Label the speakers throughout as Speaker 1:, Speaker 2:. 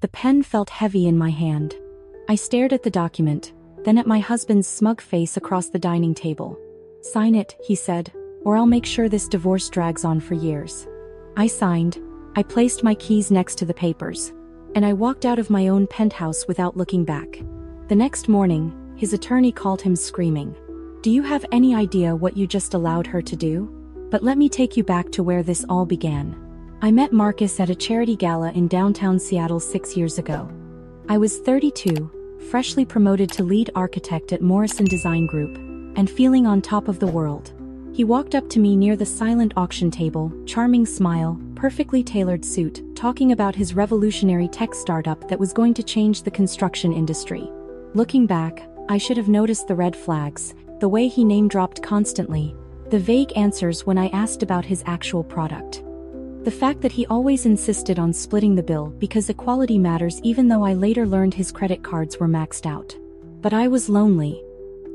Speaker 1: The pen felt heavy in my hand. I stared at the document, then at my husband's smug face across the dining table. "Sign it," he said, "or I'll make sure this divorce drags on for years." I signed. I placed my keys next to the papers, and I walked out of my own penthouse without looking back. The next morning, his attorney called him screaming. "Do you have any idea what you just allowed her to do? But let me take you back to where this all began. I met Marcus at a charity gala in downtown Seattle 6 years ago. I was 32, freshly promoted to lead architect at Morrison Design Group, and feeling on top of the world. He walked up to me near the silent auction table, charming smile, perfectly tailored suit, talking about his revolutionary tech startup that was going to change the construction industry. Looking back, I should have noticed the red flags, the way he name-dropped constantly, the vague answers when I asked about his actual product. The fact that he always insisted on splitting the bill because equality matters, even though I later learned his credit cards were maxed out. But I was lonely.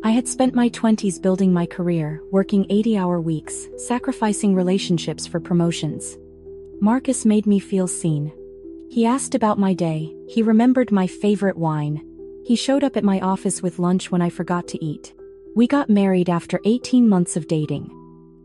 Speaker 1: I had spent my 20s building my career, working 80-hour weeks, sacrificing relationships for promotions. Marcus made me feel seen. He asked about my day, he remembered my favorite wine. He showed up at my office with lunch when I forgot to eat. We got married after 18 months of dating.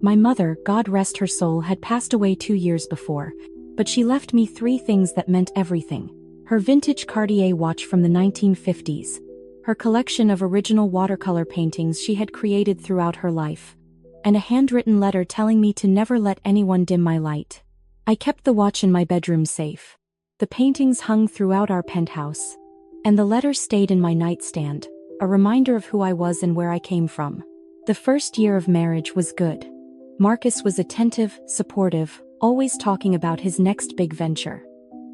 Speaker 1: My mother, God rest her soul, had passed away 2 years before, but she left me 3 things that meant everything. Her vintage Cartier watch from the 1950s, her collection of original watercolor paintings she had created throughout her life, and a handwritten letter telling me to never let anyone dim my light. I kept the watch in my bedroom safe. The paintings hung throughout our penthouse, and the letter stayed in my nightstand, a reminder of who I was and where I came from. The first year of marriage was good. Marcus was attentive, supportive, always talking about his next big venture.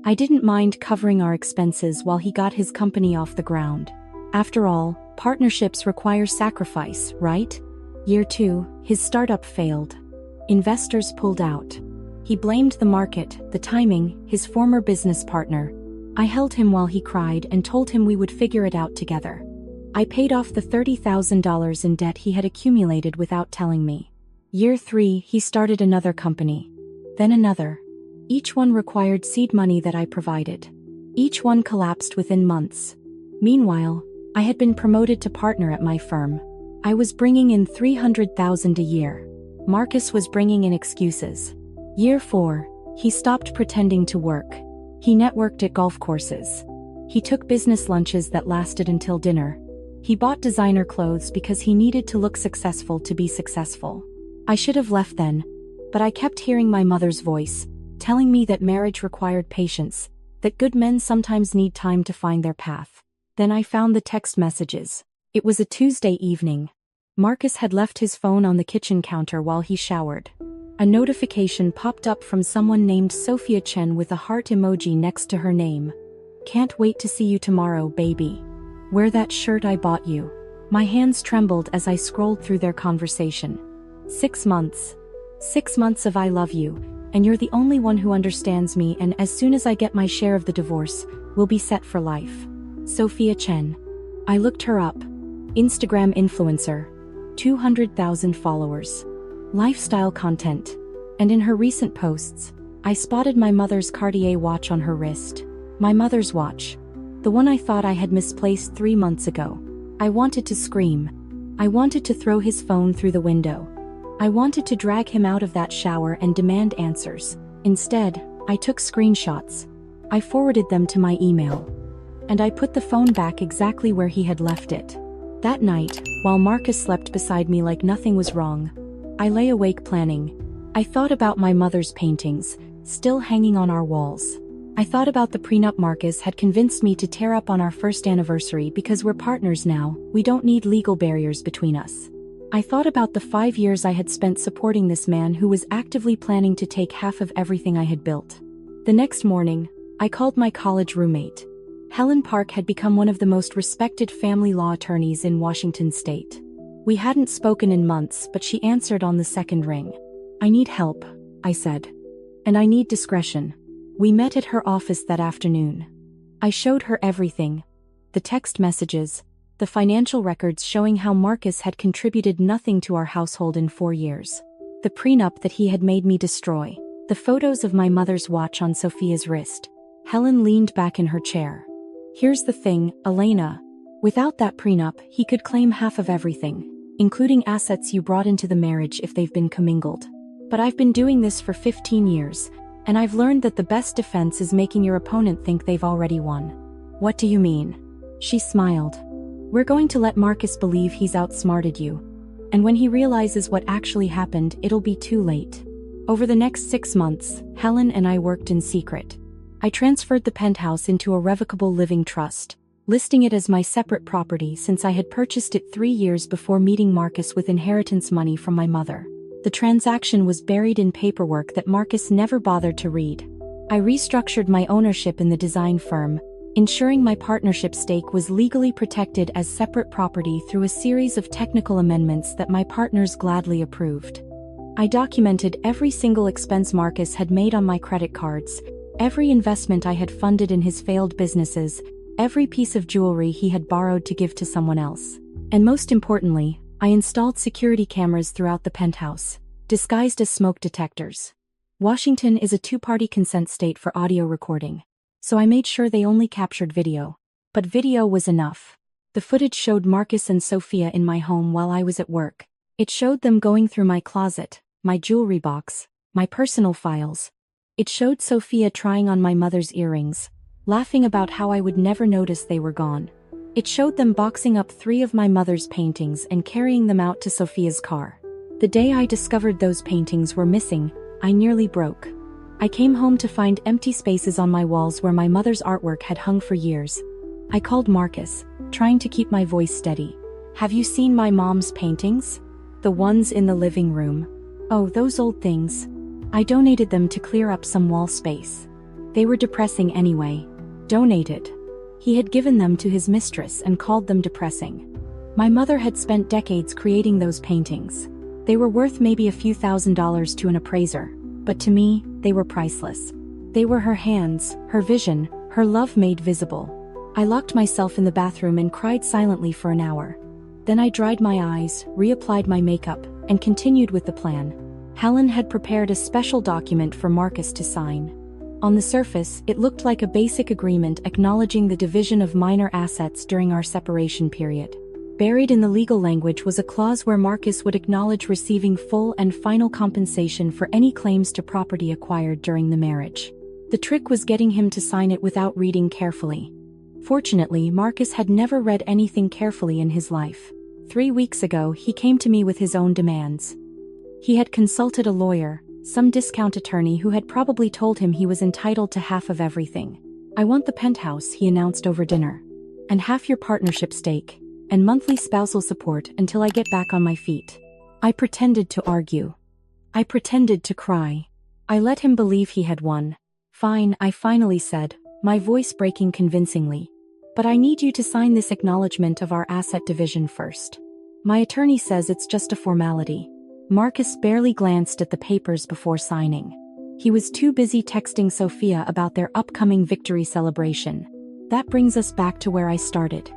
Speaker 1: I didn't mind covering our expenses while he got his company off the ground. After all, partnerships require sacrifice, right? Year 2, his startup failed. Investors pulled out. He blamed the market, the timing, his former business partner. I held him while he cried and told him we would figure it out together. I paid off the $30,000 in debt he had accumulated without telling me. Year 3, he started another company. Then another. Each one required seed money that I provided. Each one collapsed within months. Meanwhile, I had been promoted to partner at my firm. I was bringing in $300,000 a year. Marcus was bringing in excuses. Year 4, he stopped pretending to work. He networked at golf courses. He took business lunches that lasted until dinner. He bought designer clothes because he needed to look successful to be successful. I should have left then, but I kept hearing my mother's voice, telling me that marriage required patience, that good men sometimes need time to find their path. Then I found the text messages. It was a Tuesday evening. Marcus had left his phone on the kitchen counter while he showered. A notification popped up from someone named Sophia Chen with a heart emoji next to her name. "Can't wait to see you tomorrow, baby. Wear that shirt I bought you." My hands trembled as I scrolled through their conversation. 6 months. 6 months of "I love you, and you're the only one who understands me, and as soon as I get my share of the divorce, we'll be set for life." Sophia Chen. I looked her up. Instagram influencer. 200,000 followers. Lifestyle content. And in her recent posts, I spotted my mother's Cartier watch on her wrist. My mother's watch. The one I thought I had misplaced 3 months ago. I wanted to scream. I wanted to throw his phone through the window. I wanted to drag him out of that shower and demand answers. Instead, I took screenshots. I forwarded them to my email. And I put the phone back exactly where he had left it. That night, while Marcus slept beside me like nothing was wrong, I lay awake planning. I thought about my mother's paintings, still hanging on our walls. I thought about the prenup Marcus had convinced me to tear up on our first anniversary because we're partners now, we don't need legal barriers between us. I thought about the 5 years I had spent supporting this man who was actively planning to take half of everything I had built. The next morning, I called my college roommate. Helen Park had become one of the most respected family law attorneys in Washington state. We hadn't spoken in months, but she answered on the second ring. "I need help," I said. "And I need discretion." We met at her office that afternoon. I showed her everything. The text messages, the financial records showing how Marcus had contributed nothing to our household in 4 years. The prenup that he had made me destroy. The photos of my mother's watch on Sophia's wrist. Helen leaned back in her chair. Here's the thing, Elena. Without that prenup, he could claim half of everything, including assets you brought into the marriage if they've been commingled. But I've been doing this for 15 years, and I've learned that the best defense is making your opponent think they've already won. What do you mean? She smiled. We're going to let Marcus believe he's outsmarted you. And when he realizes what actually happened, it'll be too late. Over the next 6 months, Helen and I worked in secret. I transferred the penthouse into a revocable living trust, listing it as my separate property since I had purchased it 3 years before meeting Marcus with inheritance money from my mother. The transaction was buried in paperwork that Marcus never bothered to read. I restructured my ownership in the design firm, ensuring my partnership stake was legally protected as separate property through a series of technical amendments that my partners gladly approved. I documented every single expense Marcus had made on my credit cards, every investment I had funded in his failed businesses, every piece of jewelry he had borrowed to give to someone else. And most importantly, I installed security cameras throughout the penthouse, disguised as smoke detectors. Washington is a two-party consent state for audio recording, so I made sure they only captured video. But video was enough. The footage showed Marcus and Sophia in my home while I was at work. It showed them going through my closet, my jewelry box, my personal files. It showed Sophia trying on my mother's earrings, laughing about how I would never notice they were gone. It showed them boxing up 3 of my mother's paintings and carrying them out to Sophia's car. The day I discovered those paintings were missing, I nearly broke. I came home to find empty spaces on my walls where my mother's artwork had hung for years. I called Marcus, trying to keep my voice steady. Have you seen my mom's paintings? The ones in the living room. Oh, those old things. I donated them to clear up some wall space. They were depressing anyway. Donated. He had given them to his mistress and called them depressing. My mother had spent decades creating those paintings. They were worth maybe a few $1,000s to an appraiser, but to me, they were priceless. They were her hands, her vision, her love made visible. I locked myself in the bathroom and cried silently for an hour. Then I dried my eyes, reapplied my makeup, and continued with the plan. Helen had prepared a special document for Marcus to sign. On the surface, it looked like a basic agreement acknowledging the division of minor assets during our separation period. Buried in the legal language was a clause where Marcus would acknowledge receiving full and final compensation for any claims to property acquired during the marriage. The trick was getting him to sign it without reading carefully. Fortunately, Marcus had never read anything carefully in his life. 3 weeks ago, he came to me with his own demands. He had consulted a lawyer, some discount attorney who had probably told him he was entitled to half of everything. I want the penthouse, he announced over dinner. And half your partnership stake, and monthly spousal support until I get back on my feet. I pretended to argue. I pretended to cry. I let him believe he had won. Fine, I finally said, my voice breaking convincingly. But I need you to sign this acknowledgement of our asset division first. My attorney says it's just a formality. Marcus barely glanced at the papers before signing. He was too busy texting Sophia about their upcoming victory celebration. That brings us back to where I started.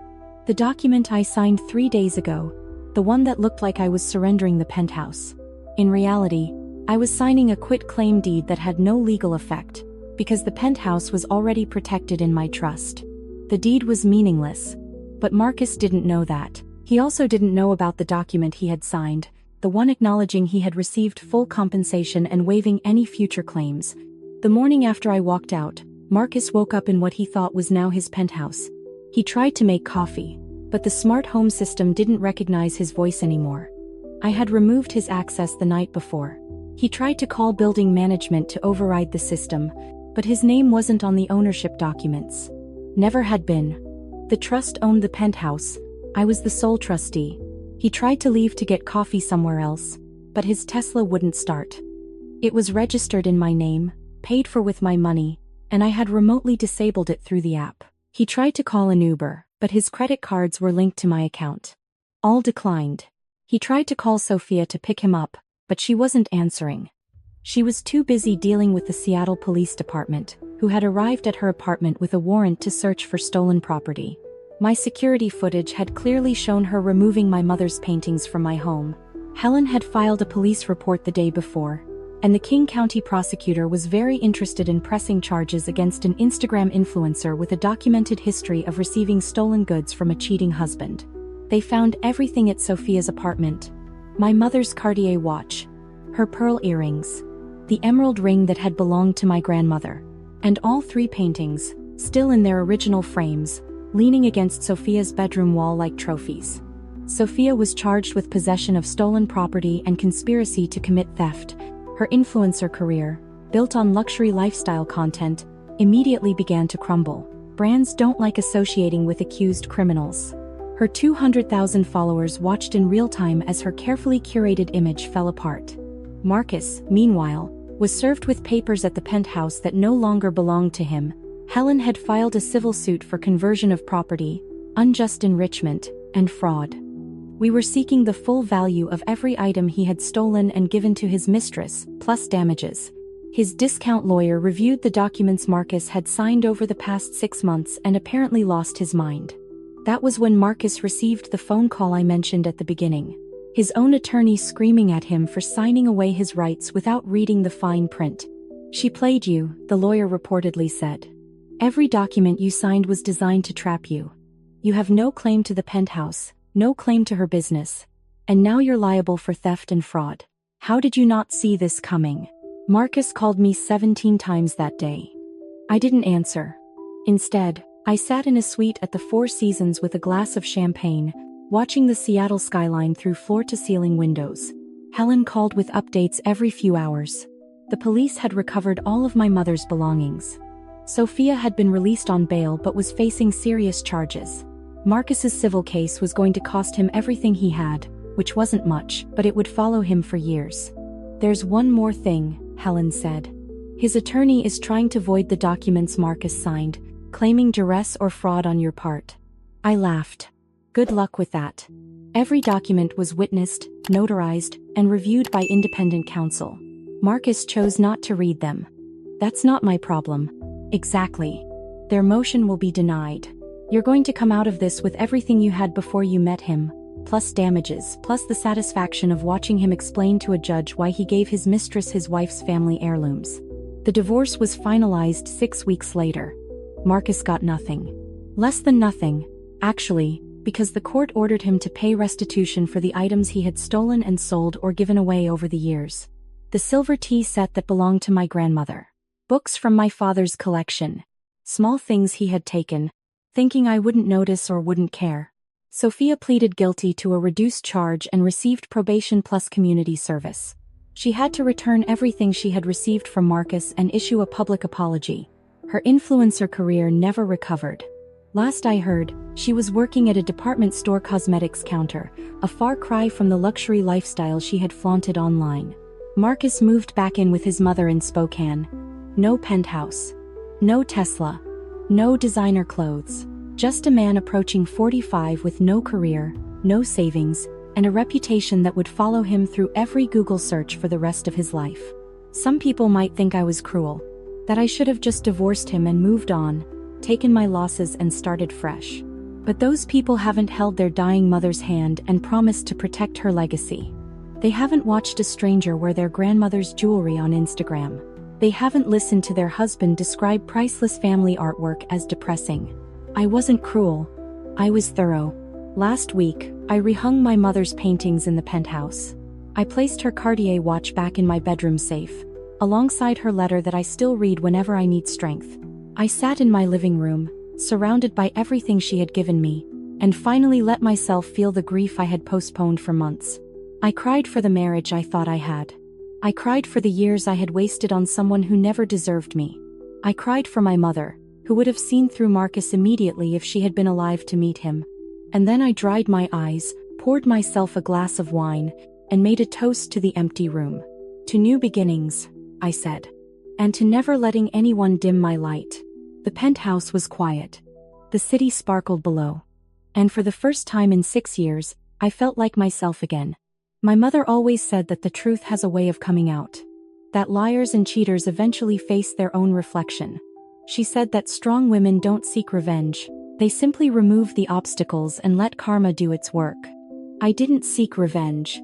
Speaker 1: The document I signed 3 days ago, the one that looked like I was surrendering the penthouse. In reality, I was signing a quit-claim deed that had no legal effect, because the penthouse was already protected in my trust. The deed was meaningless, but Marcus didn't know that. He also didn't know about the document he had signed, the one acknowledging he had received full compensation and waiving any future claims. The morning after I walked out, Marcus woke up in what he thought was now his penthouse. He tried to make coffee, but the smart home system didn't recognize his voice anymore. I had removed his access the night before. He tried to call building management to override the system, but his name wasn't on the ownership documents. Never had been. The trust owned the penthouse. I was the sole trustee. He tried to leave to get coffee somewhere else, but his Tesla wouldn't start. It was registered in my name, paid for with my money, and I had remotely disabled it through the app. He tried to call an Uber, but his credit cards were linked to my account. All declined. He tried to call Sophia to pick him up, but she wasn't answering. She was too busy dealing with the Seattle Police Department, who had arrived at her apartment with a warrant to search for stolen property. My security footage had clearly shown her removing my mother's paintings from my home. Helen had filed a police report the day before. and the King County prosecutor was very interested in pressing charges against an Instagram influencer with a documented history of receiving stolen goods from a cheating husband. They found everything at Sophia's apartment: my mother's Cartier watch, her pearl earrings, the emerald ring that had belonged to my grandmother, and all 3 paintings, still in their original frames, leaning against Sophia's bedroom wall like trophies. Sophia was charged with possession of stolen property and conspiracy to commit theft. Her influencer career, built on luxury lifestyle content, immediately began to crumble. Brands don't like associating with accused criminals. Her 200,000 followers watched in real time as her carefully curated image fell apart. Marcus, meanwhile, was served with papers at the penthouse that no longer belonged to him. Helen had filed a civil suit for conversion of property, unjust enrichment, and fraud. We were seeking the full value of every item he had stolen and given to his mistress, plus damages. His discount lawyer reviewed the documents Marcus had signed over the past 6 months and apparently lost his mind. That was when Marcus received the phone call I mentioned at the beginning. His own attorney screaming at him for signing away his rights without reading the fine print. "She played you," the lawyer reportedly said. "Every document you signed was designed to trap you. You have no claim to the penthouse, no claim to her business, and now you're liable for theft and fraud. How did you not see this coming?" Marcus called me 17 times that day. I didn't answer. Instead, I sat in a suite at the Four Seasons with a glass of champagne, watching the Seattle skyline through floor-to-ceiling windows. Helen called with updates every few hours. The police had recovered all of my mother's belongings. Sophia had been released on bail but was facing serious charges. Marcus's civil case was going to cost him everything he had, which wasn't much, but it would follow him for years. "There's one more thing," Helen said. "His attorney is trying to void the documents Marcus signed, claiming duress or fraud on your part." I laughed. Good luck with that. Every document was witnessed, notarized, and reviewed by independent counsel. Marcus chose not to read them. That's not my problem. Exactly. Their motion will be denied. You're going to come out of this with everything you had before you met him, plus damages, plus the satisfaction of watching him explain to a judge why he gave his mistress his wife's family heirlooms. The divorce was finalized 6 weeks later. Marcus got nothing. Less than nothing, actually, because the court ordered him to pay restitution for the items he had stolen and sold or given away over the years. The silver tea set that belonged to my grandmother. Books from my father's collection. Small things he had taken, thinking I wouldn't notice or wouldn't care. Sophia pleaded guilty to a reduced charge and received probation plus community service. She had to return everything she had received from Marcus and issue a public apology. Her influencer career never recovered. Last I heard, she was working at a department store cosmetics counter, a far cry from the luxury lifestyle she had flaunted online. Marcus moved back in with his mother in Spokane. No penthouse. No Tesla. No designer clothes. Just a man approaching 45 with no career, no savings, and a reputation that would follow him through every Google search for the rest of his life. Some people might think I was cruel, that I should have just divorced him and moved on, taken my losses and started fresh. But those people haven't held their dying mother's hand and promised to protect her legacy. They haven't watched a stranger wear their grandmother's jewelry on Instagram. They haven't listened to their husband describe priceless family artwork as depressing. I wasn't cruel. I was thorough. Last week, I rehung my mother's paintings in the penthouse. I placed her Cartier watch back in my bedroom safe, alongside her letter that I still read whenever I need strength. I sat in my living room, surrounded by everything she had given me, and finally let myself feel the grief I had postponed for months. I cried for the marriage I thought I had. I cried for the years I had wasted on someone who never deserved me. I cried for my mother, who would have seen through Marcus immediately if she had been alive to meet him. And then I dried my eyes, poured myself a glass of wine, and made a toast to the empty room. To new beginnings, I said. And to never letting anyone dim my light. The penthouse was quiet. The city sparkled below. And for the first time in 6 years, I felt like myself again. My mother always said that the truth has a way of coming out. That liars and cheaters eventually face their own reflection. She said that strong women don't seek revenge. They simply remove the obstacles and let karma do its work. I didn't seek revenge.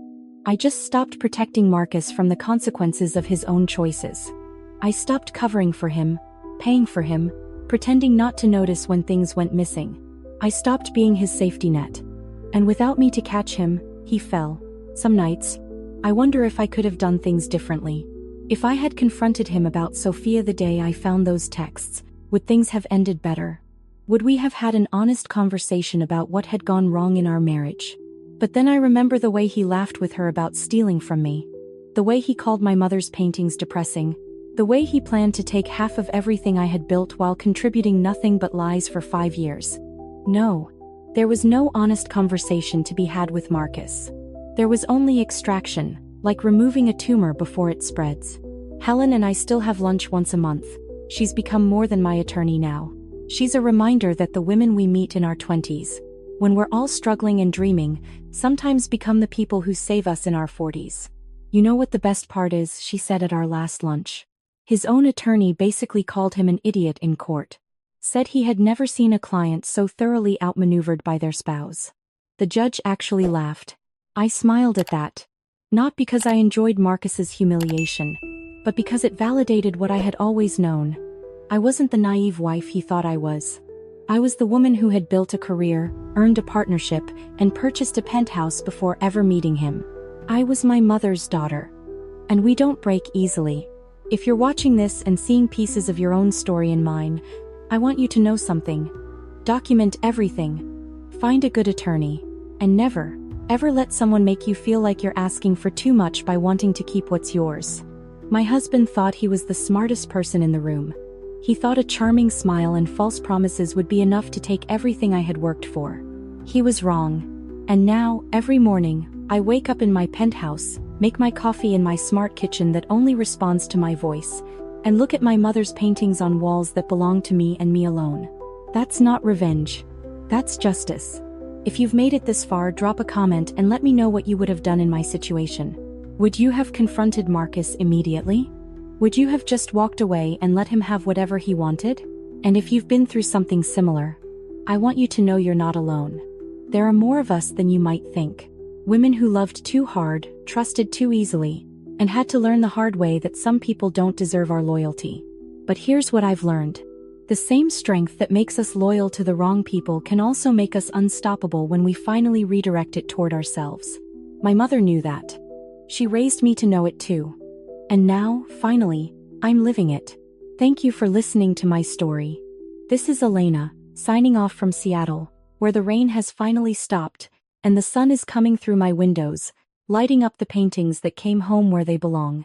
Speaker 1: I just stopped protecting Marcus from the consequences of his own choices. I stopped covering for him, paying for him, pretending not to notice when things went missing. I stopped being his safety net. And without me to catch him, he fell. Some nights, I wonder if I could have done things differently. If I had confronted him about Sophia the day I found those texts, would things have ended better? Would we have had an honest conversation about what had gone wrong in our marriage? But then I remember the way he laughed with her about stealing from me. The way he called my mother's paintings depressing. The way he planned to take half of everything I had built while contributing nothing but lies for 5 years. No. There was no honest conversation to be had with Marcus. There was only extraction, like removing a tumor before it spreads. Helen and I still have lunch once a month. She's become more than my attorney now. She's a reminder that the women we meet in our 20s, when we're all struggling and dreaming, sometimes become the people who save us in our 40s. You know what the best part is, she said at our last lunch. His own attorney basically called him an idiot in court. Said he had never seen a client so thoroughly outmaneuvered by their spouse. The judge actually laughed. I smiled at that. Not because I enjoyed Marcus's humiliation, but because it validated what I had always known. I wasn't the naive wife he thought I was. I was the woman who had built a career, earned a partnership, and purchased a penthouse before ever meeting him. I was my mother's daughter. And we don't break easily. If you're watching this and seeing pieces of your own story in mine, I want you to know something. Document everything. Find a good attorney. And never, ever let someone make you feel like you're asking for too much by wanting to keep what's yours. My husband thought he was the smartest person in the room. He thought a charming smile and false promises would be enough to take everything I had worked for. He was wrong. And now, every morning, I wake up in my penthouse, make my coffee in my smart kitchen that only responds to my voice, and look at my mother's paintings on walls that belong to me and me alone. That's not revenge. That's justice. If you've made it this far, drop a comment and let me know what you would have done in my situation. Would you have confronted Marcus immediately? Would you have just walked away and let him have whatever he wanted? And if you've been through something similar, I want you to know you're not alone. There are more of us than you might think. Women who loved too hard, trusted too easily, and had to learn the hard way that some people don't deserve our loyalty. But here's what I've learned. The same strength that makes us loyal to the wrong people can also make us unstoppable when we finally redirect it toward ourselves. My mother knew that. She raised me to know it too. And now, finally, I'm living it. Thank you for listening to my story. This is Elena, signing off from Seattle, where the rain has finally stopped, and the sun is coming through my windows, lighting up the paintings that came home where they belong.